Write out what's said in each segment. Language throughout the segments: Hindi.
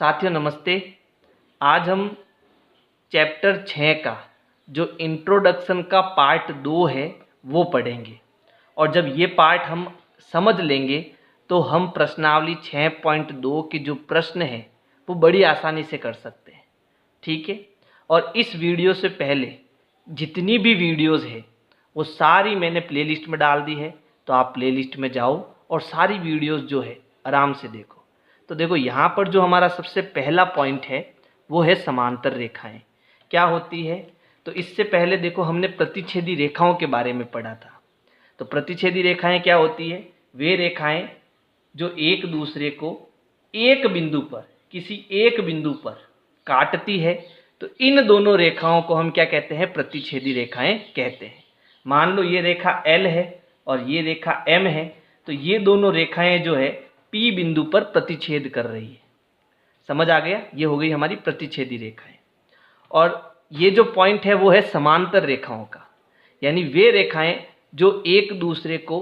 साथियों नमस्ते। आज हम चैप्टर 6 का जो इंट्रोडक्शन का पार्ट 2 है वो पढ़ेंगे और जब ये पार्ट हम समझ लेंगे तो हम प्रश्नावली 6.2 के जो प्रश्न हैं वो बड़ी आसानी से कर सकते हैं। ठीक है। और इस वीडियो से पहले जितनी भी वीडियोस है वो सारी मैंने प्लेलिस्ट में डाल दी है, तो आप प्लेलिस्ट में जाओ और सारी वीडियोस जो है आराम से देखो। तो देखो यहाँ पर जो हमारा सबसे पहला पॉइंट है वो है समांतर रेखाएं क्या होती है। तो इससे पहले देखो हमने प्रतिच्छेदी रेखाओं के बारे में पढ़ा था। तो प्रतिच्छेदी रेखाएं क्या होती है? वे रेखाएं जो एक दूसरे को एक बिंदु पर, किसी एक बिंदु पर काटती है। तो इन दोनों रेखाओं को हम क्या कहते हैं? प्रतिच्छेदी रेखाएं कहते हैं। मान लो ये रेखा L है और ये रेखा M है, तो ये दोनों रेखाएं जो है P बिंदु पर प्रतिच्छेद कर रही है। समझ आ गया? ये हो गई हमारी प्रतिच्छेदी रेखाएं। और ये जो पॉइंट है वो है समांतर रेखाओं का, यानी वे रेखाएं जो एक दूसरे को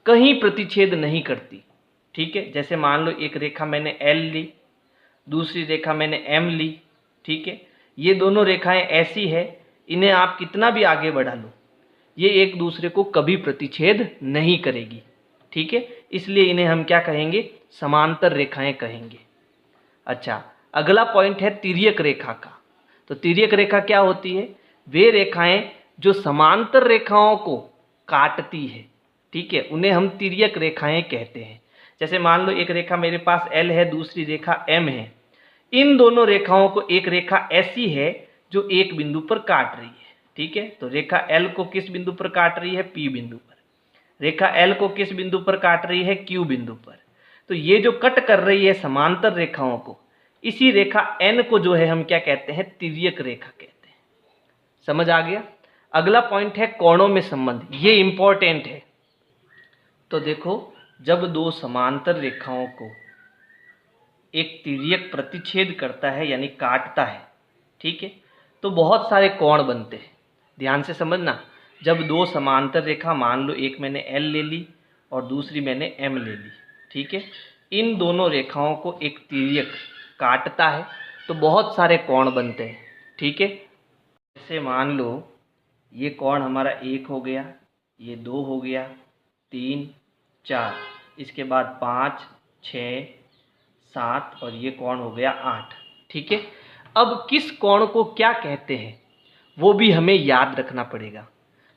कहीं प्रतिच्छेद नहीं करती। ठीक है। जैसे मान लो एक रेखा मैंने L ली, दूसरी रेखा मैंने M ली। ठीक है। ये दोनों रेखाएं ऐसी है, इन्हें आप कितना भी आगे बढ़ा लो ये एक दूसरे को कभी प्रतिच्छेद नहीं करेगी। ठीक है। इसलिए इन्हें हम क्या कहेंगे? समांतर रेखाएं कहेंगे। अच्छा, अगला पॉइंट है तिर्यक रेखा का। तो तिर्यक रेखा क्या होती है? वे रेखाएं जो समांतर रेखाओं को काटती है। ठीक है, उन्हें हम तिर्यक रेखाएं कहते हैं। जैसे मान लो एक रेखा मेरे पास L है, दूसरी रेखा M है। इन दोनों रेखाओं को एक रेखा ऐसी है जो एक बिंदु पर काट रही है। ठीक है। तो रेखा L को किस बिंदु पर काट रही है? P बिंदु पर। रेखा L को किस बिंदु पर काट रही है? Q बिंदु पर। तो ये जो कट कर रही है समांतर रेखाओं को, इसी रेखा N को जो है हम क्या कहते हैं? तिर्यक रेखा कहते हैं। समझ आ गया? अगला पॉइंट है कोणों में संबंध। ये इंपॉर्टेंट है। तो देखो, जब दो समांतर रेखाओं को एक तिर्यक प्रतिच्छेद करता है यानी काटता है, ठीक है, तो बहुत सारे कोण बनते हैं। ध्यान से समझना। जब दो समांतर रेखा, मान लो एक मैंने L ले ली और दूसरी मैंने M ले ली, ठीक है, इन दोनों रेखाओं को एक तिर्यक काटता है तो बहुत सारे कोण बनते हैं। ठीक है। जैसे मान लो ये कोण हमारा 1 हो गया, ये 2 हो गया, 3, 4, इसके बाद 5, 6, 7 और ये कोण हो गया 8। ठीक है। अब किस कोण को क्या कहते हैं वो भी हमें याद रखना पड़ेगा,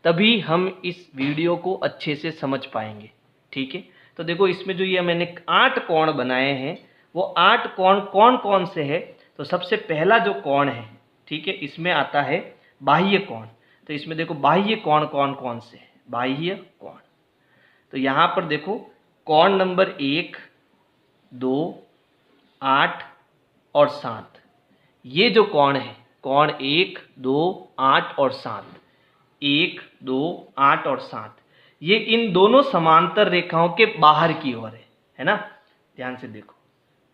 तभी हम इस वीडियो को अच्छे से समझ पाएंगे। ठीक है। तो देखो इसमें जो ये मैंने 8 कोण बनाए हैं वो 8 कोण कौन कौन से हैं? तो सबसे पहला जो कोण है, ठीक है, इसमें आता है बाह्य कोण। तो इसमें देखो बाह्य कोण कौन कौन से हैं? बाह्य कोण। तो यहाँ पर देखो कोण नंबर 1, 2, 8 और 7। ये जो कोण है, कोण 1, 2, 8 और 7, 1, 2, 8 और 7, ये इन दोनों समांतर रेखाओं के बाहर की ओर है ना? ध्यान से देखो,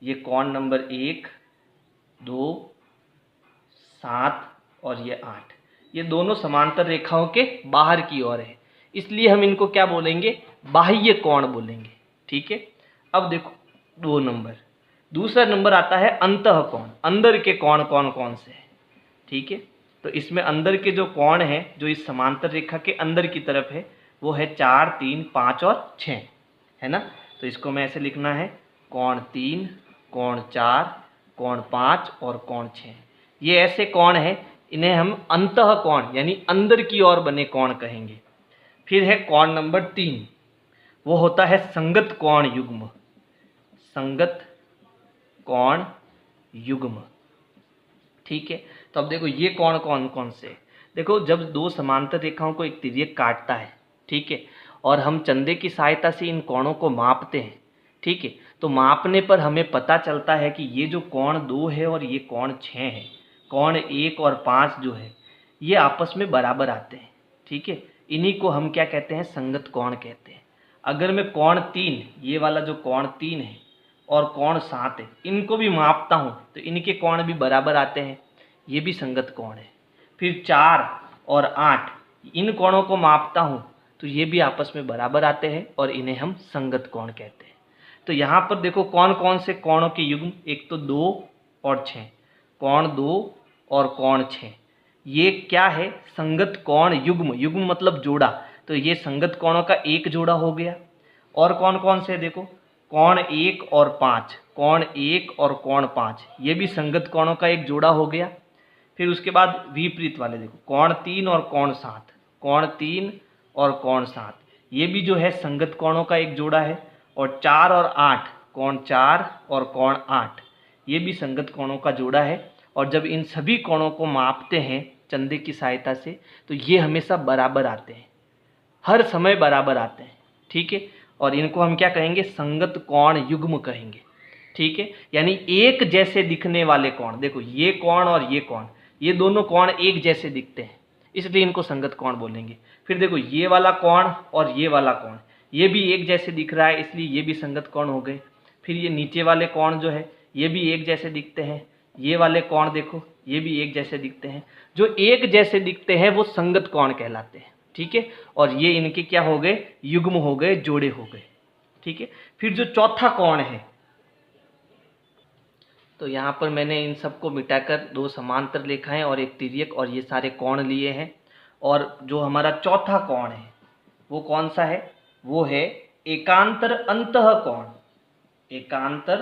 ये कोण नंबर 1, 2, 7 और ये 8, ये दोनों समांतर रेखाओं के बाहर की ओर है, इसलिए हम इनको क्या बोलेंगे? बाह्य कोण बोलेंगे। ठीक है। अब देखो 2 नंबर, दूसरा नंबर आता है अंतः कोण। अंदर के कोण कौन कौन से हैं? ठीक है। तो इसमें अंदर के जो कोण हैं जो इस समांतर रेखा के अंदर की तरफ है वो है 4, 3, 5 और 6, है ना? तो इसको मैं ऐसे लिखना है कोण 3, कोण 4, कोण 5 और कोण 6। ये ऐसे कोण हैं, इन्हें हम अंतः कोण यानी अंदर की ओर बने कोण कहेंगे। फिर है कोण नंबर 3, वो होता है संगत कोण युग्म। संगत कोण युग्म। ठीक है। तो अब देखो ये कोण कौन कौन से? देखो, जब दो समांतर रेखाओं को एक तिर्यक काटता है, ठीक है, और हम चंदे की सहायता से इन कोणों को मापते हैं, ठीक है, तो मापने पर हमें पता चलता है कि ये जो कोण 2 है और ये कोण 6 है, कोण 1 और 5 जो है ये आपस में बराबर आते हैं। ठीक है। इन्हीं को हम क्या कहते हैं? संगत कोण कहते हैं। अगर मैं कोण 3, ये वाला जो कोण 3 है और कोण 7 है, इनको भी मापता हूँ तो इनके कोण भी बराबर आते हैं, ये भी संगत कोण है। फिर 4 और 8, इन कोणों को मापता हूँ तो ये भी आपस में बराबर आते हैं और इन्हें हम संगत कोण कहते हैं। तो यहाँ पर देखो कौन कौन से कोणों के युग्म, एक तो 2 और 6, कोण 2 और कोण 6, ये क्या है, संगत कोण युग्म, युग्म मतलब जोड़ा, तो ये संगत कोणों का एक जोड़ा हो गया। और कौन कौन से देखो, कोण 1 और 5, कोण 1 और कोण 5, ये भी संगत कोणों का एक जोड़ा हो गया। फिर उसके बाद विपरीत वाले देखो, कोण 3 और कोण 7, कोण 3 और कोण 7, ये भी जो है संगत कोणों का एक जोड़ा है। और 4 और 8, कोण 4 और कोण 8, ये भी संगत कोणों का जोड़ा है। और जब इन सभी कोणों को मापते हैं चंदे की सहायता से, तो ये हमेशा बराबर आते हैं, हर समय बराबर आते हैं, ठीक है। और इनको हम क्या कहेंगे, संगत कोण युग्म कहेंगे, ठीक है। यानी एक जैसे दिखने वाले कोण, देखो ये कोण और ये कोण, ये दोनों कोण एक जैसे दिखते हैं, इसलिए इनको संगत कोण बोलेंगे। फिर देखो ये वाला कोण और ये वाला कोण, ये भी एक जैसे दिख रहा है, इसलिए ये भी संगत कोण हो गए। फिर ये नीचे वाले कोण जो है, ये भी एक जैसे दिखते हैं, ये वाले कोण देखो, ये भी एक जैसे दिखते हैं। जो एक जैसे दिखते हैं वो संगत कोण कहलाते हैं, ठीक है। और ये इनके क्या हो गए, युग्म हो गए, जोड़े हो गए, ठीक है। फिर जो चौथा कोण है, तो यहाँ पर मैंने इन सबको मिटाकर 2 समांतर रेखाएं और एक तिर्यक और ये सारे कोण लिए हैं। और जो हमारा चौथा कोण है वो कौन सा है, वो है एकांतर अंतः कोण, एकांतर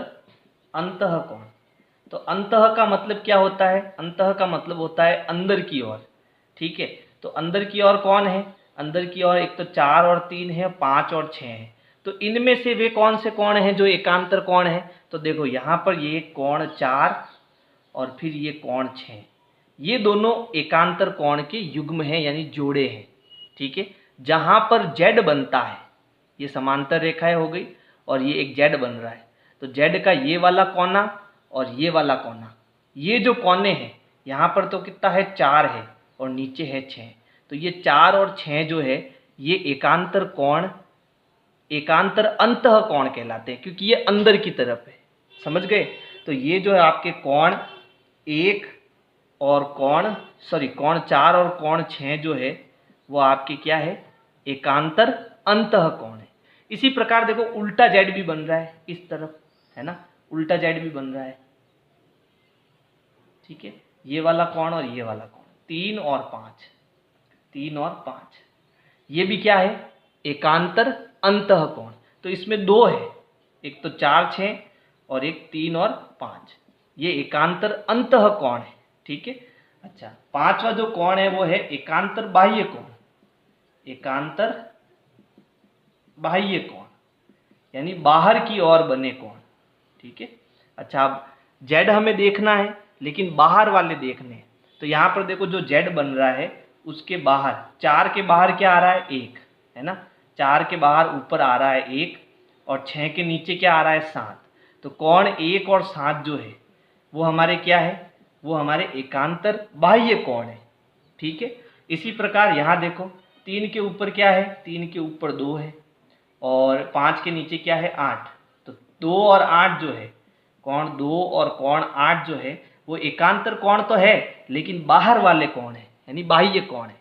अंतः कोण। तो अंतः का मतलब क्या होता है, अंतः का मतलब होता है अंदर की ओर, ठीक है। तो अंदर की ओर कौन है, अंदर की ओर एक तो 4 और 3 है, 5 और 6 है। तो इनमें से वे कौन से कोण हैं जो एकांतर कोण है, तो देखो यहाँ पर ये कोण 4 और फिर ये कोण 6, ये दोनों एकांतर कोण के युग्म हैं, यानी जोड़े हैं, ठीक है। जहाँ पर जेड बनता है, ये समांतर रेखाएं हो गई और ये एक जेड बन रहा है, तो जेड का ये वाला कोना और ये वाला कोना, ये जो कोने हैं यहाँ पर तो कितना है, 4 है और नीचे है 6, तो ये 4 और 6 जो है ये एकांतर कोण, एकांतर अंतः कोण कहलाते हैं, क्योंकि ये अंदर की तरफ है, समझ गए। तो ये जो है आपके कोण 1 और कोण 4 और कोण 6 जो है वो आपके क्या है, एकांतर अंतः कोण है। इसी प्रकार देखो उल्टा जेड भी बन रहा है इस तरफ, है ना, उल्टा जेड भी बन रहा है, ठीक है। ये वाला कोण और ये वाला कोण 3 और 5, 3 और 5, ये भी क्या है, एकांतर अंतः कोण। तो इसमें 2 है, एक तो 4 6 और एक 3 और 5, ये एकांतर अंतः कोण है, ठीक है। अच्छा, पांचवा जो कोण है वो है एकांतर बाह्य कोण, एकांतर बाह्य कोण यानी बाहर की ओर बने कोण, ठीक है। अच्छा, अब जेड हमें देखना है लेकिन बाहर वाले देखने हैं, तो यहाँ पर देखो जो जेड बन रहा है उसके बाहर, 4 के बाहर क्या आ रहा है, 1 है ना, 4 के बाहर ऊपर आ रहा है 1 और 6 के नीचे क्या आ रहा है, 7। तो कोण 1 और 7 जो है वो हमारे क्या है, वो हमारे एकांतर बाह्य कोण है, ठीक है। इसी प्रकार यहाँ देखो 3 के ऊपर क्या है, 3 के ऊपर 2 है और 5 के नीचे क्या है, 8। तो 2 और 8 जो है, कोण 2 और कोण 8 जो है वो एकांतर कोण तो है लेकिन बाहर वाले कोण है, यानी बाह्य कोण है,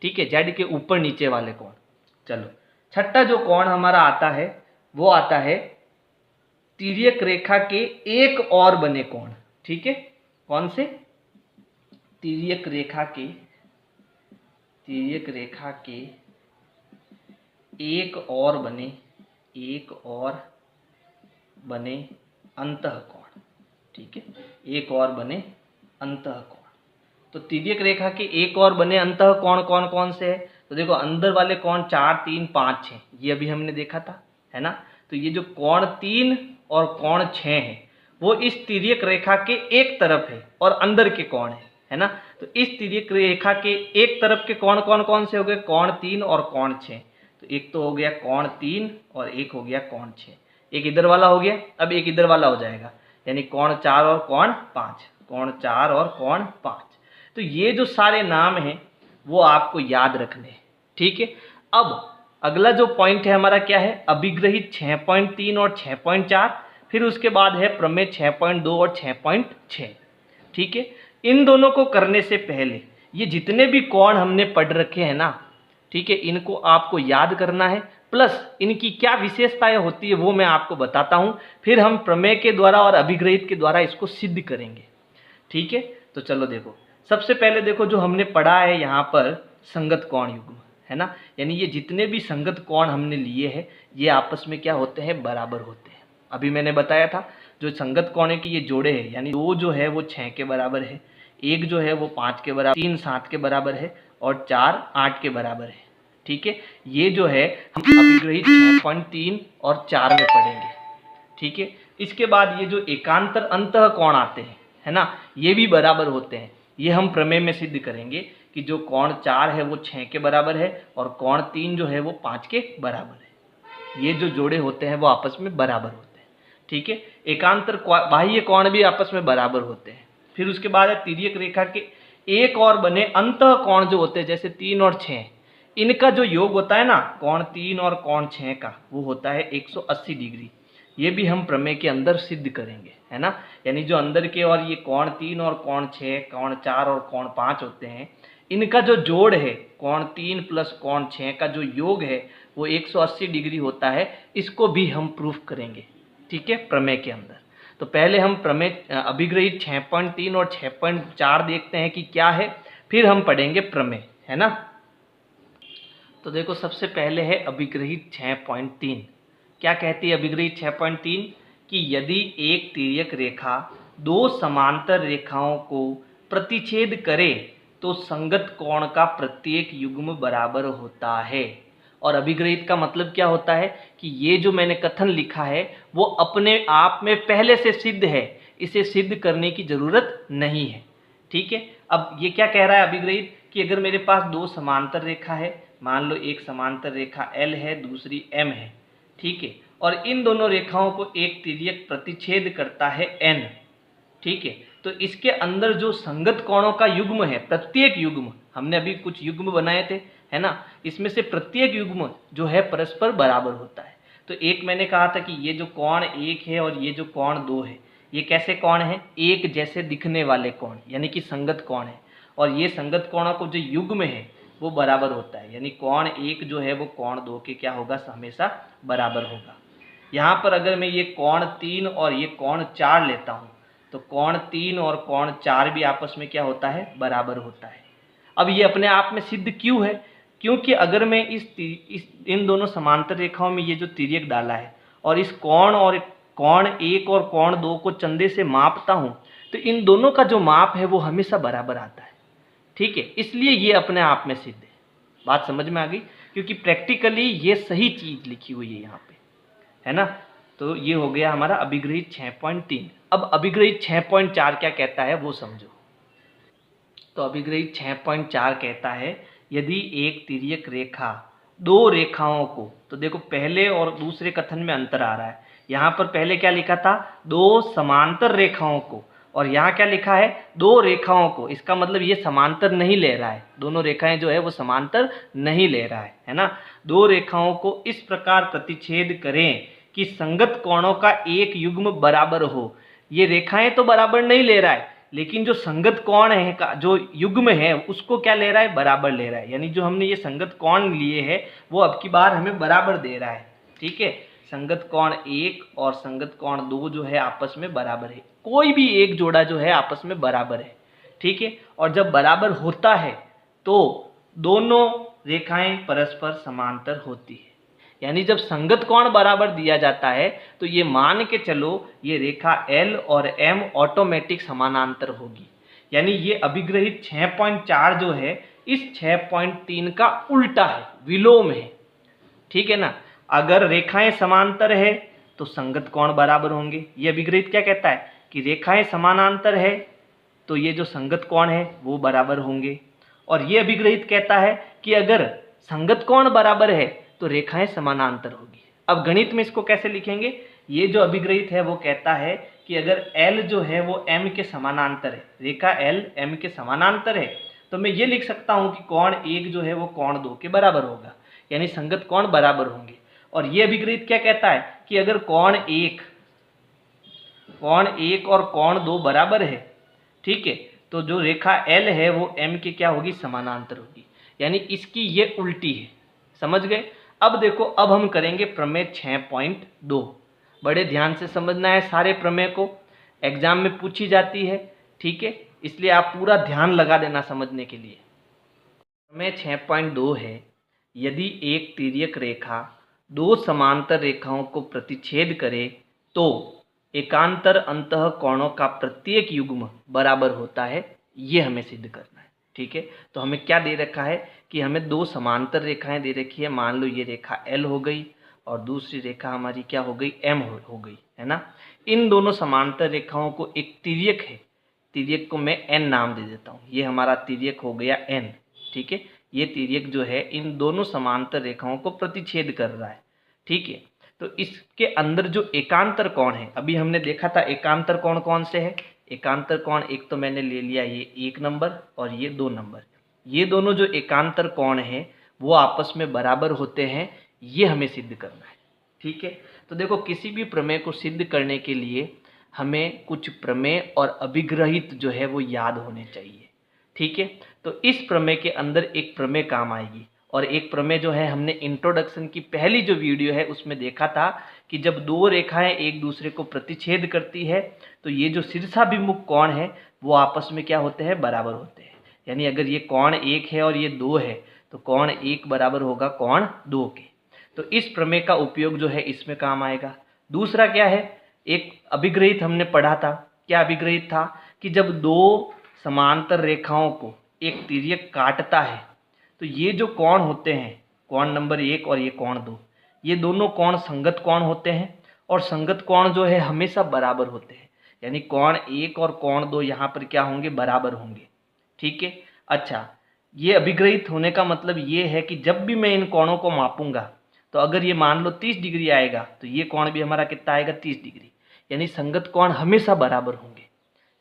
ठीक है, जेड के ऊपर नीचे वाले कोण। चलो, छठा जो कोण हमारा आता है वो आता है तिर्यक रेखा के एक और बने कोण, ठीक है। कौन से, तिर्यक रेखा के एक और बने अंतः कोण, ठीक है, एक और बने अंतः कोण। तो तिर्यक रेखा के एक और बने अंतः कोण कौन कौन से है, तो देखो अंदर वाले कोण 4 3 5 6, ये अभी हमने देखा था, है ना। तो ये जो कोण 3 और कोण 6 है वो इस तिर्यक रेखा के एक तरफ है और अंदर के कोण है ना। तो इस तिर्यक रेखा के एक तरफ के कोण कौन कौन से हो गए, कोण 3 और कोण 6। तो एक तो हो गया कोण 3 और एक हो गया कोण 6, एक इधर वाला हो गया, अब एक इधर वाला हो जाएगा, यानी कोण 4 और कोण 5, कोण 4 और कोण 5। तो ये जो सारे नाम हैं वो आपको याद रखने हैं, ठीक है। अब अगला जो पॉइंट है हमारा क्या है, अभिग्रहित 6.3 और 6.4, फिर उसके बाद है प्रमेय 6.2 और 6.6, ठीक है। इन दोनों को करने से पहले ये जितने भी कोण हमने पढ़ रखे हैं ना, ठीक है, इनको आपको याद करना है, प्लस इनकी क्या विशेषताएं होती है वो मैं आपको बताता हूँ, फिर हम प्रमेय के द्वारा और अभिग्रहित के द्वारा इसको सिद्ध करेंगे। ठीक है, तो चलो देखो, सबसे पहले देखो जो हमने पढ़ा है यहाँ पर संगत कोण युग्म, है ना, यानी ये जितने भी संगत कोण हमने लिए हैं ये आपस में क्या होते हैं, बराबर होते हैं। अभी मैंने बताया था जो संगत कोण की ये जोड़े हैं, यानी 2 जो है वो 6 के बराबर है, 1 जो है वो 5 के बराबर, 3 7 के बराबर है और 4 8 के बराबर है। ठीक है, ये जो है हम अभिग्रहित 6.3 और 4 में पढ़ेंगे। ठीक है, इसके बाद ये जो एकांतर अंतः कोण आते हैं, है ना, ये भी बराबर होते हैं। ये हम प्रमेय में सिद्ध करेंगे कि जो कोण 4 है वो 6 के बराबर है और कोण 3 जो है वो 5 के बराबर है। ये जो जोड़े होते हैं वो आपस में बराबर होते हैं। ठीक है, एकांतर बाह्य कोण भी आपस में बराबर होते हैं। फिर उसके बाद है तिर्यक रेखा के एक और बने अंतः कोण जो होते हैं, जैसे 3 और 6, इनका जो योग होता है ना, कोण 3 और कोण 6 का, वो होता है 180 डिग्री। ये भी हम प्रमेय के अंदर सिद्ध करेंगे, है ना, यानी जो अंदर के और ये कोण 3 और कोण 6, कोण 4 और कोण 5 होते हैं, इनका जो जोड़ है कोण 3 प्लस कोण 6 का जो योग है वो 180 डिग्री होता है। इसको भी हम प्रूफ करेंगे। ठीक है, प्रमेय के अंदर। तो पहले हम प्रमेय अभिग्रहित 6.3 और 6.4 देखते हैं कि क्या है, फिर हम पढ़ेंगे प्रमेय, है ना। तो देखो, सबसे पहले है अभिग्रहित 6.3। क्या कहती है अभिग्रहित 6.3 कि यदि एक तिर्यक रेखा 2 समांतर रेखाओं को प्रतिच्छेद करे तो संगत कोण का प्रत्येक युग्म बराबर होता है। और अभिग्रहित का मतलब क्या होता है कि ये जो मैंने कथन लिखा है वो अपने आप में पहले से सिद्ध है, इसे सिद्ध करने की जरूरत नहीं है। ठीक है, अब ये क्या कह रहा है अभिग्रहित कि अगर मेरे पास 2 समांतर रेखा है, मान लो एक समांतर रेखा L है, दूसरी M है, ठीक है, और इन दोनों रेखाओं को एक तिर्यक प्रतिच्छेद करता है N, ठीक है, तो इसके अंदर जो संगत कोणों का युग्म है, प्रत्येक युग्म, हमने अभी कुछ युग्म बनाए थे, है ना, इसमें से प्रत्येक युग्म जो है परस्पर बराबर होता है। तो एक मैंने कहा था कि ये जो कोण 1 है और ये जो कोण 2 है, ये कैसे कोण है, एक जैसे दिखने वाले कोण, यानी कि संगत कोण है। और ये संगत कोणों को जो युग्म है वो बराबर होता है, यानी कोण 1 जो है वो कोण 2 के क्या होगा, हमेशा बराबर होगा। यहाँ पर अगर मैं ये कोण 3 और ये कोण 4 लेता हूँ तो कोण 3 और कोण 4 भी आपस में क्या होता है, बराबर होता है। अब ये अपने आप में सिद्ध क्यों है, क्योंकि अगर मैं इन दोनों समांतर रेखाओं में ये जो तिर्यक डाला है और इस कोण 1 और कोण 2 को चंदे से मापता हूँ तो इन दोनों का जो माप है वो हमेशा बराबर आता है। ठीक है, इसलिए ये अपने आप में सिद्ध है। बात समझ में आ गई, क्योंकि प्रैक्टिकली ये सही चीज लिखी हुई है यहाँ पे, है ना। तो ये हो गया हमारा अभिग्रहित 6.3। अब अभिग्रहित 6.4 क्या कहता है वो समझो। तो अभिग्रहित 6.4 कहता है यदि एक तिर्यक रेखा 2 रेखाओं को, तो देखो पहले और दूसरे कथन में अंतर आ रहा है। यहाँ पर पहले क्या लिखा था, 2 समांतर रेखाओं को, और यहाँ क्या लिखा है, 2 रेखाओं को। इसका मतलब ये समांतर नहीं ले रहा है, दोनों रेखाएं जो है वो समांतर नहीं ले रहा है ना। 2 रेखाओं को इस प्रकार प्रतिच्छेद करें कि संगत कोणों का एक युग्म बराबर हो। ये रेखाएं तो बराबर नहीं ले रहा है, लेकिन जो संगत कोण है का जो युग्म है उसको क्या ले रहा है, बराबर ले रहा है। यानी जो हमने ये संगत कोण लिए है वो अब की बार हमें बराबर दे रहा है। ठीक है, संगत कोण 1 और संगत कोण 2 जो है आपस में बराबर है, कोई भी एक जोड़ा जो है आपस में बराबर है। ठीक है, और जब बराबर होता है तो दोनों रेखाएं परस्पर समांतर होती है। यानी जब संगत कोण बराबर दिया जाता है तो ये मान के चलो ये रेखा L और M ऑटोमेटिक समानांतर होगी। यानी ये अभिग्रहित 6.4 जो है इस 6.3 का उल्टा है, विलोम है। ठीक है ना, अगर रेखाएं समांतर है तो संगत कोण बराबर होंगे। ये अभिग्रहित क्या कहता है कि रेखाएं समानांतर है तो ये जो संगत कोण है वो बराबर होंगे। और ये अभिग्रहित कहता है कि अगर संगत कोण बराबर है तो रेखाएं समानांतर होगी। अब गणित में इसको कैसे लिखेंगे, ये जो अभिग्रहित है वो कहता है कि अगर L जो है वो M के समानांतर है, रेखा L M के समानांतर है, तो मैं ये लिख सकता हूँ कि कोण 1 जो है वो कोण 2 के बराबर होगा, यानी संगत कोण बराबर होंगे। और ये अभिग्रहित क्या कहता है कि अगर कोण 1 और कोण 2 बराबर है, ठीक है, तो जो रेखा L है वो M के क्या होगी, समानांतर होगी। यानी इसकी ये उल्टी है, समझ गए। अब देखो, अब हम करेंगे प्रमेय 6.2। बड़े ध्यान से समझना है, सारे प्रमेय को एग्जाम में पूछी जाती है, ठीक है, इसलिए आप पूरा ध्यान लगा देना समझने के लिए। प्रमेय 6.2 है, यदि एक तिर्यक रेखा दो समांतर रेखाओं को प्रतिच्छेद करे तो एकांतर अंतः कोणों का प्रत्येक युग्म बराबर होता है, ये हमें सिद्ध करना है। ठीक है, तो हमें क्या दे रखा है कि हमें दो समांतर रेखाएं दे रखी है। मान लो ये रेखा L हो गई और दूसरी रेखा हमारी क्या हो गई, M हो गई, है ना। इन दोनों समांतर रेखाओं को एक तिर्यक है, तिर्यक को मैं N नाम दे देता हूँ, ये हमारा तिर्यक हो गया N। ठीक है, ये तिर्यक जो है इन दोनों समांतर रेखाओं को प्रतिच्छेद कर रहा है। ठीक है, तो इसके अंदर जो एकांतर कोण है, अभी हमने देखा था एकांतर कोण कौन से है। एकांतर कोण एक तो मैंने ले लिया ये 1 नंबर और ये 2 नंबर, ये दोनों जो एकांतर कोण है वो आपस में बराबर होते हैं, ये हमें सिद्ध करना है। ठीक है, तो देखो किसी भी प्रमेय को सिद्ध करने के लिए हमें कुछ प्रमेय और अभिग्रहित जो है वो याद होने चाहिए। ठीक है, तो इस प्रमेय के अंदर एक प्रमेय काम आएगी, और एक प्रमेय जो है हमने इंट्रोडक्शन की पहली जो वीडियो है उसमें देखा था कि जब दो रेखाएं एक दूसरे को प्रतिच्छेद करती है तो ये जो शीर्षाभिमुख कोण है वो आपस में क्या होते हैं, बराबर होते हैं। यानी अगर ये कोण 1 है और ये 2 है तो कोण 1 बराबर होगा कोण 2 के। तो इस प्रमेय का उपयोग जो है इसमें काम आएगा। दूसरा क्या है, एक अभिग्रहित हमने पढ़ा था। क्या अभिग्रहित था कि जब दो समांतर रेखाओं को एक तिर्यक काटता है तो ये जो कोण होते हैं, कोण नंबर 1 और ये कोण 2, ये दोनों कोण संगत कोण होते हैं, और संगत कोण जो है हमेशा बराबर होते हैं। यानी कोण 1 और कोण 2 यहाँ पर क्या होंगे, बराबर होंगे। ठीक है, अच्छा, ये अभिग्रहित होने का मतलब ये है कि जब भी मैं इन कोणों को मापूंगा तो अगर ये मान लो 30 डिग्री आएगा तो ये कोण भी हमारा कितना आएगा, 30 डिग्री। यानी संगत कोण हमेशा बराबर होंगे।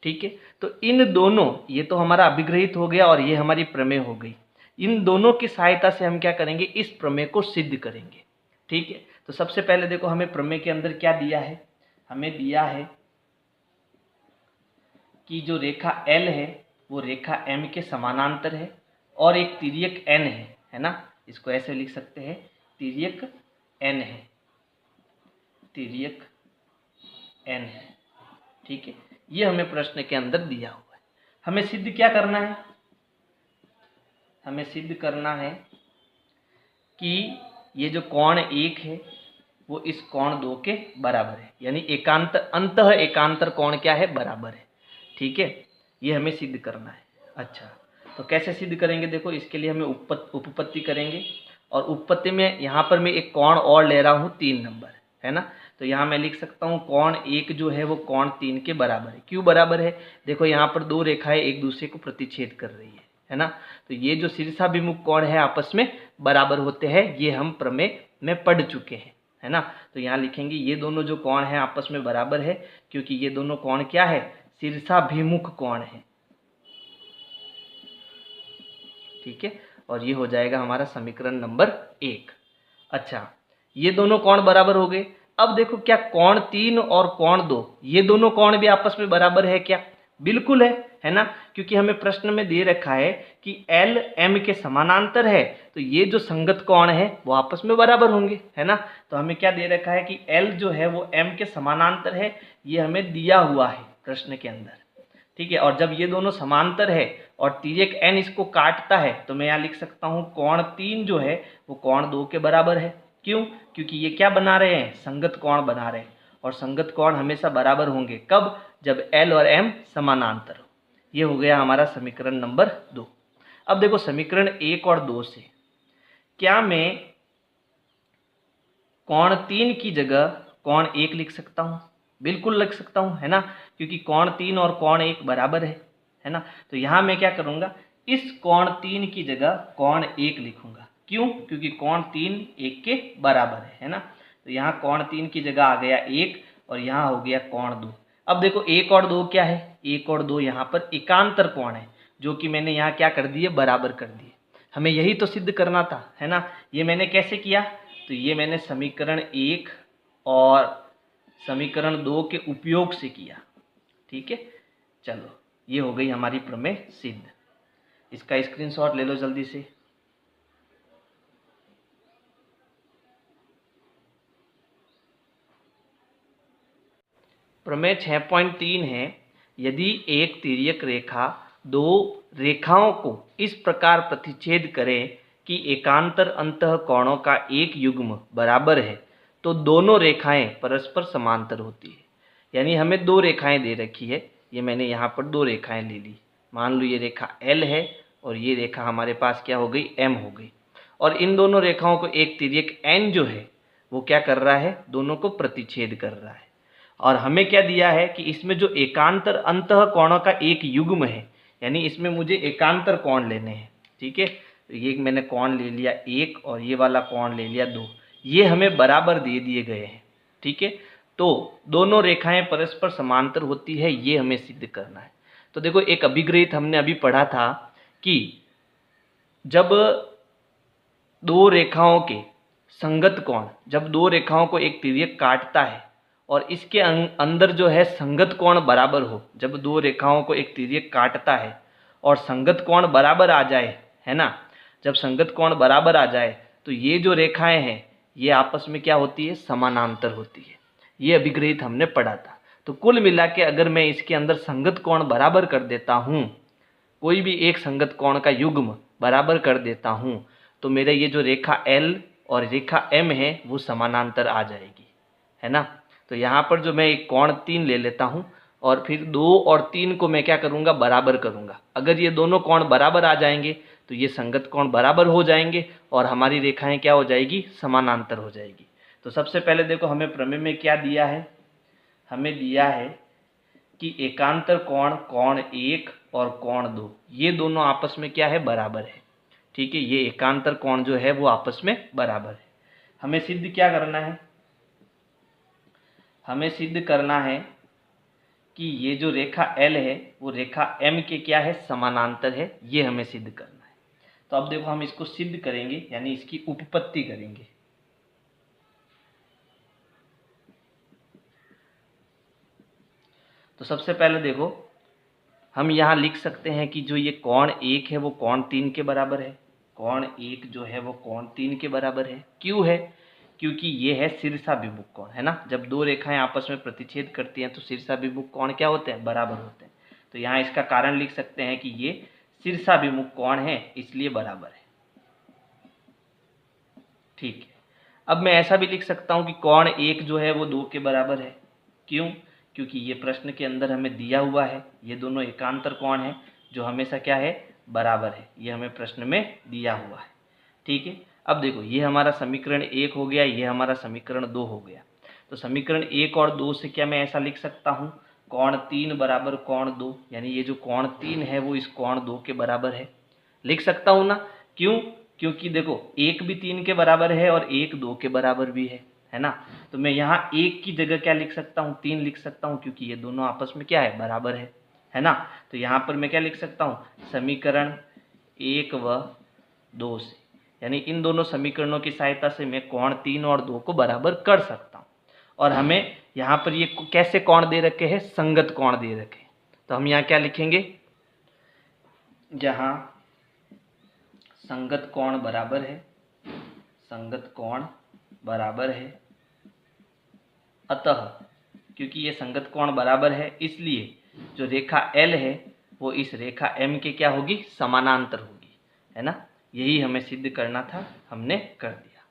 ठीक है, तो इन दोनों, ये तो हमारा अभिग्रहित हो गया और ये हमारी प्रमेय हो गई। इन दोनों की सहायता से हम क्या करेंगे, इस प्रमेय को सिद्ध करेंगे। ठीक है, तो सबसे पहले देखो हमें प्रमेय के अंदर क्या दिया है, हमें दिया है कि जो रेखा L है वो रेखा M के समानांतर है और एक तिर्यक N है ना। इसको ऐसे लिख सकते हैं, तिर्यक N है, तिर्यक N है। ठीक है, ये हमें प्रश्न के अंदर दिया हुआ है। हमें सिद्ध क्या करना है, हमें सिद्ध करना है कि ये जो कोण 1 है वो इस कोण 2 के बराबर है। यानी एकांतर, अंतः एकांतर कोण क्या है, बराबर है। ठीक है, ये हमें सिद्ध करना है। अच्छा, तो कैसे सिद्ध करेंगे, देखो इसके लिए हमें उपपत्ति करेंगे, और उपपत्ति में यहाँ पर मैं एक कोण और ले रहा हूँ 3 नंबर, है ना। तो यहाँ मैं लिख सकता हूँ कोण 1 जो है वो कोण 3 के बराबर है। क्यों बराबर है, देखो यहाँ पर दो रेखाएं एक दूसरे को प्रतिच्छेद कर रही है ना। तो ये जो शीर्षाभिमुख कोण है आपस में बराबर होते हैं, ये हम प्रमेय में पढ़ चुके हैं, है ना। तो यहाँ लिखेंगे ये दोनों जो कोण है आपस में बराबर है, क्योंकि ये दोनों कोण क्या है, शीर्षाभिमुख कोण है। ठीक है, और ये हो जाएगा हमारा समीकरण नंबर 1। अच्छा, ये दोनों कोण बराबर हो गए। अब देखो क्या कोण 3 और कोण 2, ये दोनों कोण भी आपस में बराबर है क्या, बिल्कुल है ना। क्योंकि हमें प्रश्न में दे रखा है कि L M के समानांतर है, तो ये जो संगत कोण है वो आपस में बराबर होंगे, है ना। तो हमें क्या दे रखा है कि L जो है वो M के समानांतर है, ये हमें दिया हुआ है प्रश्न के अंदर। ठीक है, और जब ये दोनों समांतर है और तिर्यक N इसको काटता है तो मैं यहाँ लिख सकता हूँ कोण 3 जो है वो कोण 2 के बराबर है। क्यों, क्योंकि ये क्या बना रहे हैं, संगत कोण बना रहे हैं, और संगत कोण हमेशा बराबर होंगे कब, जब L और M समानांतर हो। ये हो गया हमारा समीकरण नंबर 2। अब देखो समीकरण 1 और 2 से क्या मैं कोण 3 की जगह कोण 1 लिख सकता हूँ, बिल्कुल लिख सकता हूँ, है ना। क्योंकि कोण 3 और कोण 1 बराबर है ना। तो यहाँ मैं क्या करूँगा, इस कोण 3 की जगह कोण 1 लिखूंगा। क्यों, क्योंकि कोण 3 1 के बराबर है ना। तो यहाँ कोण 3 की जगह आ गया 1 और यहाँ हो गया कोण 2। अब देखो 1 और 2 क्या है, 1 और 2 यहाँ पर एकांतर कोण है, जो कि मैंने यहाँ क्या कर दिए, बराबर कर दिए। हमें यही तो सिद्ध करना था, है ना। ये मैंने कैसे किया, तो ये मैंने समीकरण 1 और समीकरण 2 के उपयोग से किया। ठीक है, चलो ये हो गई हमारी प्रमेय सिद्ध। इसका स्क्रीनशॉट ले लो जल्दी से। प्रमेय 6.3 है, यदि एक तिर्यक रेखा दो रेखाओं को इस प्रकार प्रतिच्छेद करे कि एकांतर अंतः कोणों का एक युग्म बराबर है तो दोनों रेखाएं परस्पर समांतर होती है। यानी हमें दो रेखाएं दे रखी है, ये मैंने यहाँ पर दो रेखाएं ले ली। मान लो ये रेखा L है और ये रेखा हमारे पास क्या हो गई, M हो गई। और इन दोनों रेखाओं को एक तिर्यक N जो है वो क्या कर रहा है, दोनों को प्रतिच्छेद कर रहा है। और हमें क्या दिया है कि इसमें जो एकांतर अंतः कोणों का एक युग्म है, यानी इसमें मुझे एकांतर कोण लेने हैं। ठीक है, तो ये मैंने कोण ले लिया 1 और ये वाला कोण ले लिया 2, ये हमें बराबर दे दिए गए हैं। ठीक है, तो दोनों रेखाएं परस्पर समांतर होती है, ये हमें सिद्ध करना है। तो देखो, एक अभिग्रहित हमने अभी पढ़ा था कि जब दो रेखाओं के संगत कोण, जब दो रेखाओं को एक तिर्यक काटता है और इसके अंदर जो है संगत कोण बराबर हो, जब दो रेखाओं को एक तिर्यक काटता है और संगत कोण बराबर आ जाए, है ना, जब संगत कोण बराबर आ जाए तो ये जो रेखाएं हैं ये आपस में क्या होती है, समानांतर होती है। ये अभिग्रहित हमने पढ़ा था। तो कुल मिला के अगर मैं इसके अंदर संगत कोण बराबर कर देता हूँ, कोई भी एक संगत कोण का युग्म बराबर कर देता हूँ, तो मेरा ये जो रेखा L और रेखा M है वो समानांतर आ जाएगी, है ना। तो यहाँ पर जो मैं एक कोण 3 ले लेता हूँ और फिर 2 और 3 को मैं क्या करूँगा, बराबर करूँगा। अगर ये दोनों कोण बराबर आ जाएंगे तो ये संगत कोण बराबर हो जाएंगे और हमारी रेखाएं क्या हो जाएगी, समानांतर हो जाएगी। तो सबसे पहले देखो, हमें प्रमेय में क्या दिया है, हमें दिया है कि एकांतर कोण कोण 1 और कोण 2 ये दोनों आपस में क्या है, बराबर है। ठीक है, ये एकांतर कोण जो है वो आपस में बराबर है। हमें सिद्ध क्या करना है, हमें सिद्ध करना है कि ये जो रेखा L है वो रेखा M के क्या है, समानांतर है। ये हमें सिद्ध करना है। तो अब देखो, हम इसको सिद्ध करेंगे, यानी इसकी उपपत्ति करेंगे। तो सबसे पहले देखो, हम यहाँ लिख सकते हैं कि जो ये कोण 1 है वो कोण 3 के बराबर है। कोण 1 जो है वो कोण 3 के बराबर है। क्यों है, क्योंकि ये है शीर्षाभिमुख कोण, है ना। जब दो रेखाएं आपस में प्रतिच्छेद करती हैं तो शीर्षाभिमुख कोण क्या होते हैं, बराबर होते हैं। तो यहाँ इसका कारण लिख सकते हैं कि ये शीर्षाभिमुख कोण है, इसलिए बराबर है। ठीक है, अब मैं ऐसा भी लिख सकता हूँ कि कोण 1 जो है वो 2 के बराबर है। क्यों, क्योंकि ये प्रश्न के अंदर हमें दिया हुआ है, ये दोनों एकांतर कोण है जो हमेशा क्या है, बराबर है। ये हमें प्रश्न में दिया हुआ है। ठीक है, अब देखो, ये हमारा समीकरण 1 हो गया, ये हमारा समीकरण 2 हो गया। तो समीकरण 1 और 2 से क्या मैं ऐसा लिख सकता हूँ, कोण 3 बराबर कोण 2, यानी ये जो कोण 3 है वो इस कोण 2 के बराबर है। लिख सकता हूँ ना। क्यों, क्योंकि देखो, 1 भी 3 के बराबर है और 1 2 के बराबर भी है ना। तो मैं यहाँ 1 की जगह क्या लिख सकता हूँ, 3 लिख सकता हूँ, क्योंकि ये दोनों आपस में क्या है, बराबर है ना। तो यहाँ पर मैं क्या लिख सकता हूँ, समीकरण 1 व 2 से, यानी इन दोनों समीकरणों की सहायता से मैं कोण 3 और 2 को बराबर कर सकता हूँ। और हमें यहाँ पर ये कैसे कोण दे रखे हैं, संगत कोण दे रखे हैं। तो हम यहाँ क्या लिखेंगे, जहाँ संगत कोण बराबर है, संगत कोण बराबर है, अतः क्योंकि ये संगत कोण बराबर है इसलिए जो रेखा L है वो इस रेखा M के क्या होगी, समानांतर होगी, है ना। यही हमें सिद्ध करना था, हमने कर दिया।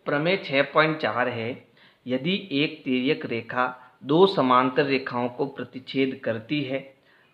प्रमेय 6.4 है, यदि एक तिर्यक रेखा दो समांतर रेखाओं को प्रतिच्छेद करती है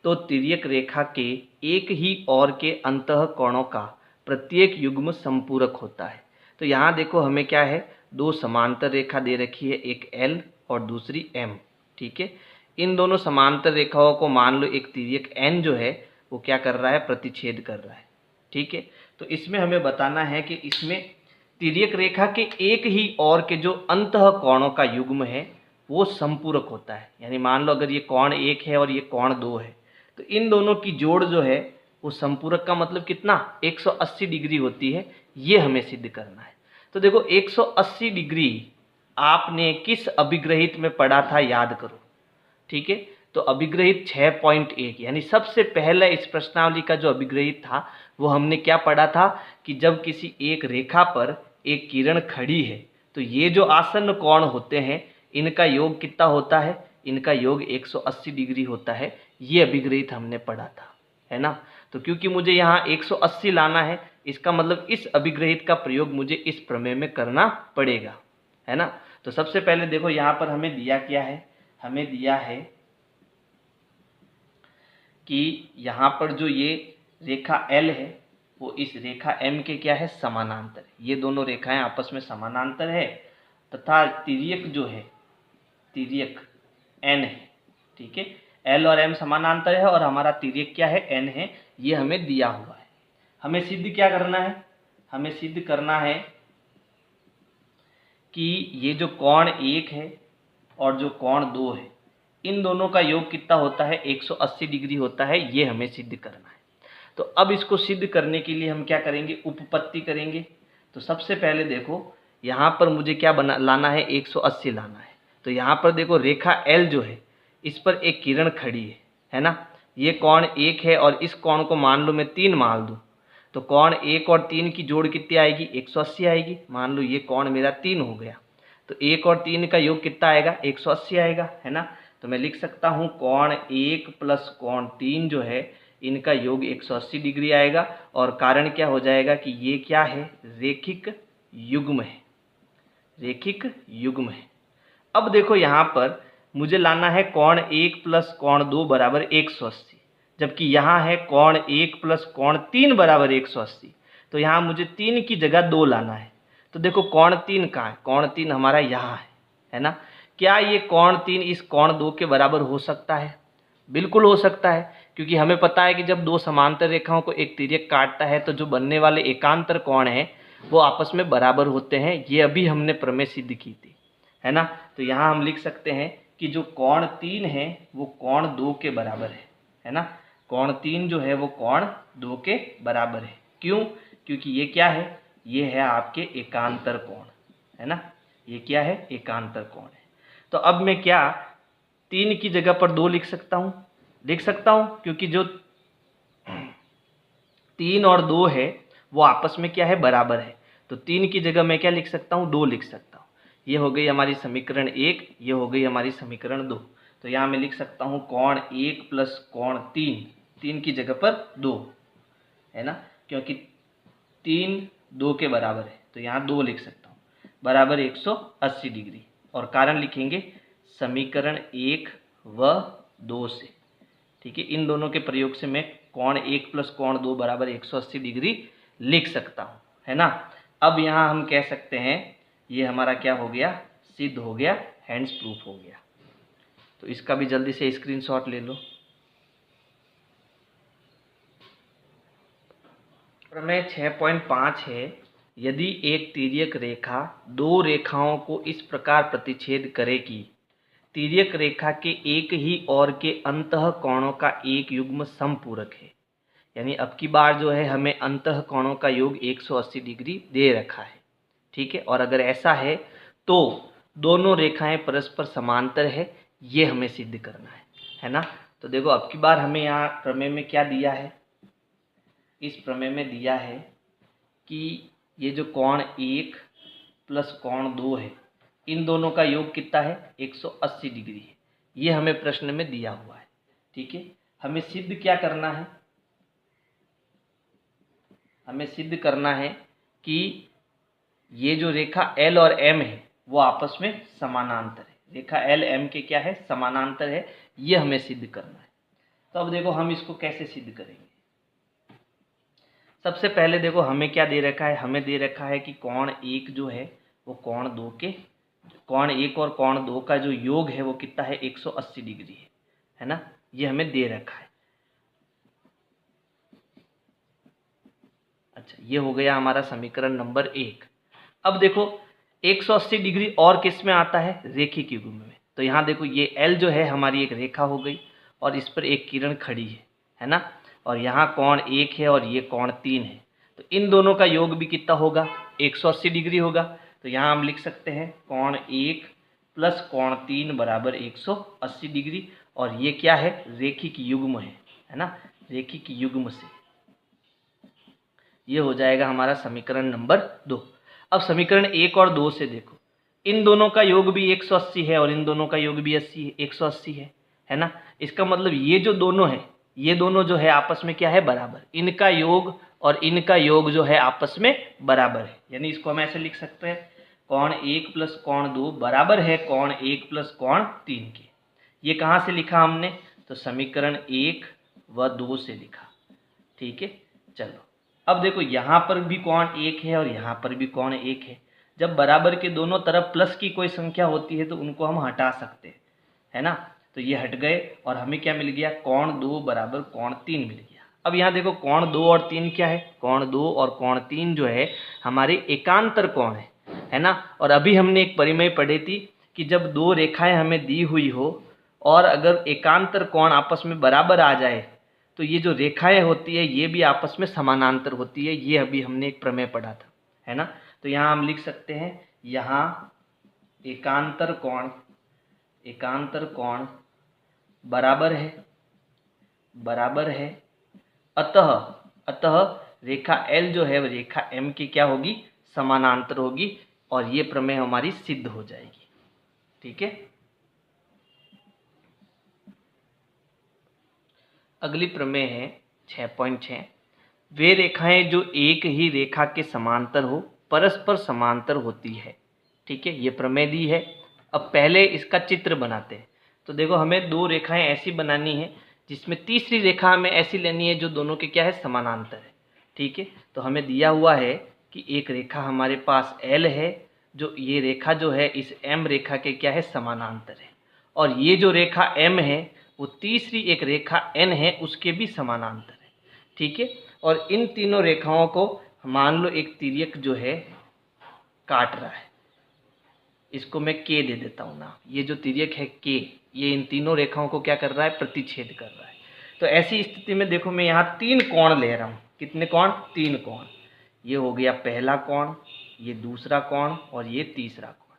तो तिर्यक रेखा के एक ही और के अंतः कोणों का प्रत्येक युग्म संपूरक होता है। तो यहाँ देखो, हमें क्या है, दो समांतर रेखा दे रखी है, एक L और दूसरी M। ठीक है, इन दोनों समांतर रेखाओं को मान लो एक तिर्यक N जो है वो क्या कर रहा है, प्रतिच्छेद कर रहा है। ठीक है, तो इसमें हमें बताना है कि इसमें तिर्यक रेखा के एक ही और के जो अंतः कोणों का युग्म है वो संपूरक होता है। यानी मान लो अगर ये कोण 1 है और ये कोण 2 है तो इन दोनों की जोड़ जो है वो संपूरक का मतलब कितना, 180 डिग्री होती है। ये हमें सिद्ध करना है। तो देखो, 180 डिग्री आपने किस अभिग्रहित में पढ़ा था, याद करो। ठीक है, तो अभिग्रहित 6.1 यानी सबसे पहले इस प्रश्नावली का जो अभिग्रहित था वो हमने क्या पढ़ा था कि जब किसी एक रेखा पर एक किरण खड़ी है तो ये जो आसन्न कोण होते हैं इनका योग कितना होता है, इनका योग 180 डिग्री होता है। ये अभिग्रहित हमने पढ़ा था, है ना। तो क्योंकि मुझे यहाँ 180 लाना है, इसका मतलब इस अभिग्रहित का प्रयोग मुझे इस प्रमेय में करना पड़ेगा, है ना। तो सबसे पहले देखो यहाँ पर हमें दिया क्या है, हमें दिया है कि यहाँ पर जो ये रेखा L है वो इस रेखा M के क्या है, समानांतर है। ये दोनों रेखाएं आपस में समानांतर है तथा तिर्यक जो है, तिर्यक N है, ठीक है। L और M समानांतर है और हमारा तिर्यक क्या है, N है। ये हमें दिया हुआ है। हमें सिद्ध क्या करना है, हमें सिद्ध करना है कि ये जो कोण 1 है और जो कोण 2 है इन दोनों का योग कितना होता है, 180 डिग्री होता है। ये हमें सिद्ध करना है। तो अब इसको सिद्ध करने के लिए हम क्या करेंगे, उपपत्ति करेंगे। तो सबसे पहले देखो यहाँ पर मुझे क्या लाना है, 180 लाना है। तो यहाँ पर देखो रेखा L जो है इस पर एक किरण खड़ी है ना। ये कोण 1 है और इस कोण को मान लो मैं 3 मान दूँ तो कोण 1 और 3 की जोड़ कितनी आएगी, 180 आएगी। मान लो ये कोण मेरा 3 हो गया तो 1 और 3 का योग कितना आएगा, 180 आएगा, है ना। तो मैं लिख सकता हूँ कोण 1 प्लस कोण 3 जो है इनका योग 180 डिग्री आएगा। और कारण क्या हो जाएगा कि ये क्या है, रेखिक युग्म है, रेखिक युग्म है। अब देखो यहाँ पर मुझे लाना है कोण 1 प्लस कोण 2 बराबर 180, जबकि यहाँ है कोण 1 प्लस कोण 3 बराबर 180। तो यहाँ मुझे 3 की जगह 2 लाना है। तो देखो कोण 3 कहाँ है, कोण 3 हमारा यहाँ है ना। क्या ये कोण 3 इस कोण 2 के बराबर हो सकता है, बिल्कुल हो सकता है, क्योंकि हमें पता है कि जब दो समांतर रेखाओं को एक तिर्यक काटता है तो जो बनने वाले एकांतर कोण हैं वो आपस में बराबर होते हैं। ये अभी हमने प्रमेय सिद्ध की थी, है ना। तो यहाँ हम लिख सकते हैं कि जो कोण 3 है वो कोण 2 के बराबर है ना। कोण 3 जो है वो कोण 2 के बराबर है। क्यों, क्योंकि ये क्या है, ये है आपके एकांतर कोण, है ना। ये क्या है, एकांतर कोण है। तो अब मैं क्या 3 की जगह पर 2 लिख सकता हूँ, लिख सकता हूँ, क्योंकि जो 3 और 2 है वो आपस में क्या है, बराबर है। तो 3 की जगह मैं क्या लिख सकता हूँ, 2 लिख सकता हूँ। ये हो गई हमारी समीकरण 1, ये हो गई हमारी समीकरण 2। तो यहाँ मैं लिख सकता हूँ कोण 1 प्लस कोण 3, 3 की जगह पर 2, है ना, क्योंकि 3 2 के बराबर है। तो यहाँ 2 लिख सकता हूँ बराबर 180 डिग्री। और कारण लिखेंगे समीकरण 1 व 2 से, ठीक है। इन दोनों के प्रयोग से मैं कोण 1 प्लस कोण 2 बराबर 180 डिग्री लिख सकता हूँ, है ना। अब यहाँ हम कह सकते हैं ये हमारा क्या हो गया, सिद्ध हो गया, हैंड्स प्रूफ हो गया। तो इसका भी जल्दी से स्क्रीनशॉट ले लो। प्रमेय 6.5 है, यदि एक तिर्यक रेखा दो रेखाओं को इस प्रकार प्रतिच्छेद करे कि तिर्यक रेखा के एक ही ओर के अंतः कोणों का एक युग्म समपूरक है, यानी अब की बार जो है हमें अंतः कोणों का योग 180 डिग्री दे रखा है, ठीक है। और अगर ऐसा है तो दोनों रेखाएं परस्पर समांतर है, ये हमें सिद्ध करना है ना। तो देखो अब की बार हमें यहाँ प्रमेय में क्या दिया है, इस प्रमेय में दिया है कि ये जो कोण 1 प्लस कोण 2 है इन दोनों का योग कितना है, 180 डिग्री है। ये हमें प्रश्न में दिया हुआ है, ठीक है। हमें सिद्ध क्या करना है, हमें सिद्ध करना है कि ये जो रेखा L और M है वो आपस में समानांतर है। रेखा L M के क्या है, समानांतर है। ये हमें सिद्ध करना है। तो अब देखो हम इसको कैसे सिद्ध करेंगे। सबसे पहले देखो हमें क्या दे रखा है, हमें दे रखा है कि कोण 1 जो है वो कोण 2 के, कोण 1 और कोण 2 का जो योग है वो कितना है, 180 डिग्री है ना। ये हमें दे रखा है। अच्छा, ये हो गया हमारा समीकरण नंबर 1। अब देखो 180 डिग्री और किस में आता है, रेखिक युग्म में। तो यहाँ देखो ये L जो है हमारी एक रेखा हो गई और इस पर एक किरण खड़ी है ना। और यहाँ कोण 1 है और ये कोण 3 है। तो इन दोनों का योग भी कितना होगा, 180 डिग्री होगा। तो यहाँ हम लिख सकते हैं कोण 1 प्लस कोण 3 बराबर 180 डिग्री। और ये क्या है, रेखिक युग्म है ना, रेखिक युग्म से। ये हो जाएगा हमारा समीकरण नंबर 2। अब समीकरण 1 और 2 से देखो, इन दोनों का योग भी 180 है और इन दोनों का योग भी 180 है ना। इसका मतलब ये जो दोनों है, ये दोनों जो है आपस में क्या है, बराबर। इनका योग और इनका योग जो है आपस में बराबर है, यानी इसको हम ऐसे लिख सकते हैं, कोण 1 प्लस कोण 2 बराबर है कोण 1 प्लस कोण 3 के। ये कहाँ से लिखा हमने, तो समीकरण 1 व 2 से लिखा। ठीक है, चलो अब देखो यहाँ पर भी कोण 1 है और यहाँ पर भी कोण 1 है। जब बराबर के दोनों तरफ प्लस की कोई संख्या होती है तो उनको हम हटा सकते हैं, है ना। तो ये हट गए और हमें क्या मिल गया, कोण 2 बराबर कोण 3 मिल गया। अब यहाँ देखो कोण 2 और 3 क्या है, कोण 2 और कोण 3 जो है हमारे एकांतर कोण है ना। और अभी हमने एक परिमेय पढ़ी थी कि जब दो रेखाएं हमें दी हुई हो और अगर एकांतर कोण आपस में बराबर आ जाए तो ये जो रेखाएं होती है ये भी आपस में समानांतर होती है। ये अभी हमने एक प्रमेय पढ़ा था, है ना। तो यहाँ हम लिख सकते हैं, यहाँ एकांतर कोण बराबर है अतः रेखा L जो है वो रेखा M की क्या होगी, समानांतर होगी। और ये प्रमेय हमारी सिद्ध हो जाएगी। ठीक है, अगली प्रमेय है 6.6। वे रेखाएं जो एक ही रेखा के समांतर हो परस्पर समांतर होती है। ठीक है, ये प्रमेय दी है। अब पहले इसका चित्र बनाते हैं। तो देखो हमें दो रेखाएं ऐसी बनानी है जिसमें तीसरी रेखा हमें ऐसी लेनी है जो दोनों के क्या है, समानांतर है। ठीक है, तो हमें दिया हुआ है कि एक रेखा हमारे पास L है, जो ये रेखा जो है इस M रेखा के क्या है, समानांतर है। और ये जो रेखा M है वो तीसरी एक रेखा N है उसके भी समानांतर है। ठीक है, और इन तीनों रेखाओं को मान लो एक तिर्यक जो है काट रहा है, इसको मैं K दे देता हूँ ना। ये जो तिर्यक है K, ये इन तीनों रेखाओं को क्या कर रहा है, प्रतिच्छेद कर रहा है। तो ऐसी स्थिति में देखो मैं यहाँ 3 कोण ले रहा हूँ। कितने कोण, 3 कोण। ये हो गया पहला कोण, ये दूसरा कोण और ये तीसरा कोण।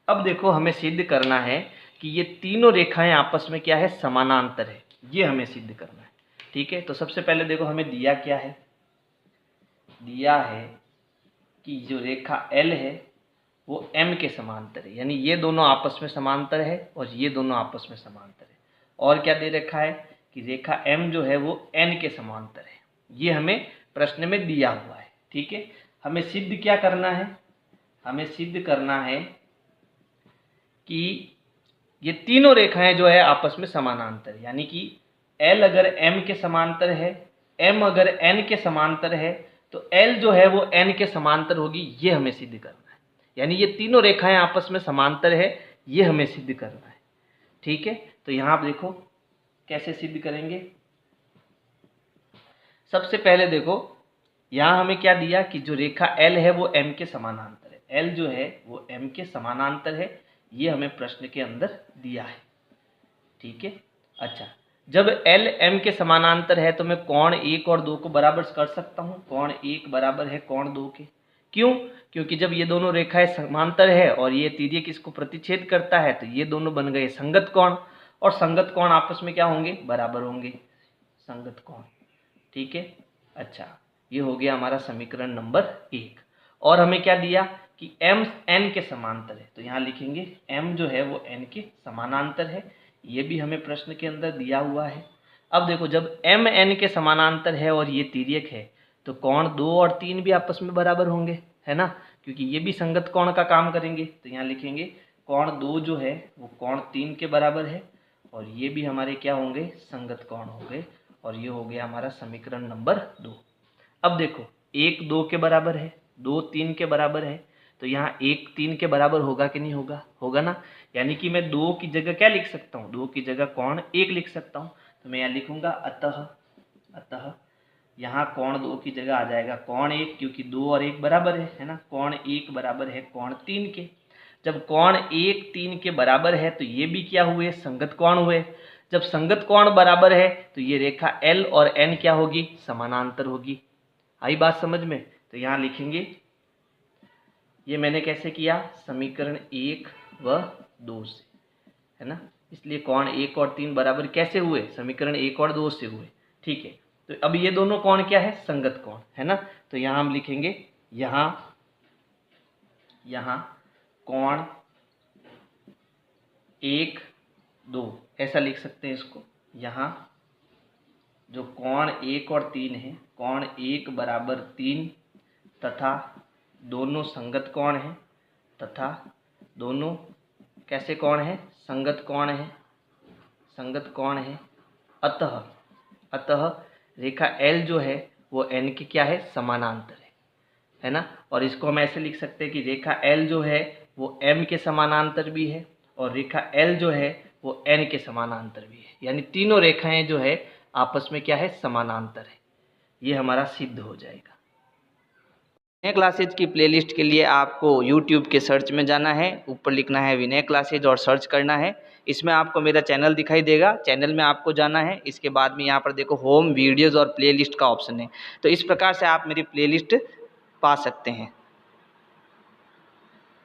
अब देखो हमें सिद्ध करना है कि ये तीनों रेखाएं आपस में क्या है, समानांतर है। ये हमें सिद्ध करना है। ठीक है, तो सबसे पहले देखो हमें दिया क्या है, दिया है कि जो रेखा L है वो M के समांतर है, यानी ये दोनों आपस में समांतर है और ये दोनों आपस में समांतर है। और क्या दे रखा है कि रेखा M जो है वो N के समांतर है। ये हमें प्रश्न में दिया हुआ है। ठीक है, हमें सिद्ध क्या करना है, हमें सिद्ध करना है कि ये तीनों रेखाएं जो है आपस में समानांतर है, यानी कि L अगर M के समांतर है, M अगर N के समांतर है तो L जो है वो N के समांतर होगी। ये हमें सिद्ध करना है, यानी ये तीनों रेखाएं आपस में समांतर है, ये हमें सिद्ध करना है। ठीक है, तो यहाँ आप देखो कैसे सिद्ध करेंगे। सबसे पहले देखो यहाँ हमें क्या दिया कि जो रेखा L है वो M के समानांतर है। L जो है वो M के समानांतर है, ये हमें प्रश्न के अंदर दिया है। ठीक है, अच्छा, जब L M के समानांतर है तो मैं कोण 1 और 2 को बराबर कर सकता हूँ। कोण 1 बराबर है कोण 2 के। क्यों, क्योंकि जब ये दोनों रेखाएं समांतर है और ये तिर्यक इसको प्रतिच्छेद करता है तो ये दोनों बन गए संगत कोण, और संगत कोण आपस में क्या होंगे, बराबर होंगे, संगत कोण। ठीक है, अच्छा, ये हो गया हमारा समीकरण नंबर 1। और हमें क्या दिया कि M N के समांतर है, तो यहाँ लिखेंगे M जो है वो N के समानांतर है। ये भी हमें प्रश्न के अंदर दिया हुआ है। अब देखो जब M N के समानांतर है और ये तिर्यक है तो कोण 2 और 3 भी आपस में बराबर होंगे, है ना, क्योंकि ये भी संगत कोण का काम करेंगे। तो यहाँ लिखेंगे कोण 2 जो है वो कोण 3 के बराबर है और ये भी हमारे क्या होंगे, संगत कोण होंगे। और ये हो गया हमारा समीकरण नंबर 2। अब देखो 1 2 के बराबर है, 2 3 के बराबर है, तो यहाँ 1 3 के बराबर होगा कि नहीं होगा, होगा ना। यानी कि मैं 2 की जगह क्या लिख सकता हूँ, 2 की जगह कोण 1 लिख सकता हूँ। तो मैं यहाँ लिखूंगा अतः यहाँ कोण 2 की जगह आ जाएगा कोण 1, क्योंकि 2 और 1 बराबर है ना। कोण 1 बराबर है कोण 3 के। जब कोण 1 3 के बराबर है तो ये भी क्या हुए, संगत कोण हुए। जब संगत कोण बराबर है तो ये रेखा L और N क्या होगी, समानांतर होगी। आई बात समझ में। तो यहाँ लिखेंगे, ये मैंने कैसे किया, समीकरण 1 व 2 से, है ना। इसलिए कोण 1 और 3 बराबर कैसे हुए, समीकरण 1 और 2 से हुए। ठीक है, तो अब ये दोनों कोण क्या है, संगत कोण है ना। तो यहाँ हम लिखेंगे यहाँ कोण 1 2 ऐसा लिख सकते हैं इसको। यहाँ जो कोण 1 और 3 है, कोण 1 बराबर 3 तथा दोनों संगत कोण हैं, तथा दोनों कैसे कोण है, संगत कोण है, संगत कोण है। अतः रेखा L जो है वो N के क्या है, समानांतर है ना। और इसको हम ऐसे लिख सकते हैं कि रेखा L जो है वो M के समानांतर भी है और रेखा L जो है वो N के समानांतर भी है, यानी तीनों रेखाएं जो है आपस में क्या है, समानांतर है। ये हमारा सिद्ध हो जाएगा। विनय क्लासेज की प्लेलिस्ट के लिए आपको YouTube के सर्च में जाना है, ऊपर लिखना है विनय क्लासेज और सर्च करना है। इसमें आपको मेरा चैनल दिखाई देगा, चैनल में आपको जाना है। इसके बाद में यहाँ पर देखो होम, वीडियोज़ और प्लेलिस्ट का ऑप्शन है। तो इस प्रकार से आप मेरी प्लेलिस्ट पा सकते हैं।